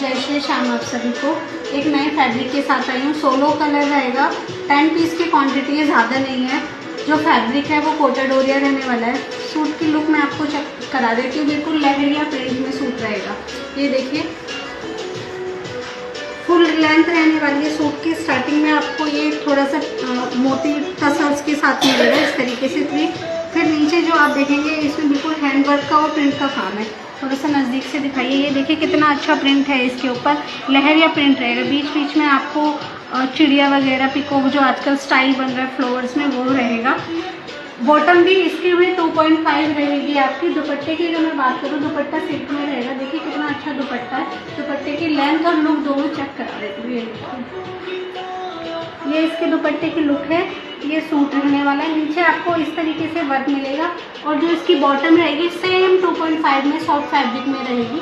जय श्री श्याम आप सभी को। एक नए फैब्रिक के साथ आई हूँ। 16 कलर रहेगा। 10 पीस की क्वांटिटी है, ज़्यादा नहीं है। जो फैब्रिक है वो कोटा डोरिया रहने वाला है। सूट की लुक मैं आपको चेक करा देती हूँ। बिल्कुल लहरिया प्रिंट में सूट रहेगा। ये देखिए फुल लेंथ रहने वाली है सूट की। स्टार्टिंग में आपको ये थोड़ा सा मोती टसल्स के साथ मिलेगा इस तरीके से प्रिंट। फिर नीचे जो आप देखेंगे इसमें बिल्कुल हैंडवर्क का और प्रिंट का काम है। थोड़ा सा नज़दीक से दिखाइए। ये देखिए कितना अच्छा प्रिंट है। इसके ऊपर लहरिया प्रिंट रहेगा। बीच बीच में आपको चिड़िया वगैरह पिकॉक जो आजकल स्टाइल बन रहा है फ्लावर्स में वो रहेगा। बॉटम भी इसकी भी 2.5 रहेगी आपकी। दुपट्टे की अगर मैं बात करूँ, दुपट्टा सिल्क में रहेगा। देखिए कितना अच्छा दुपट्टा है। दुपट्टे की लेंथ और लुक दोनों चेक करा देती हूँ। ये इसके दुपट्टे की लुक है। ये सूट रहने वाला है। नीचे आपको इस तरीके से वर्क मिलेगा और जो इसकी बॉटम रहेगी सेम 2.5 में सॉफ्ट फैब्रिक में रहेगी।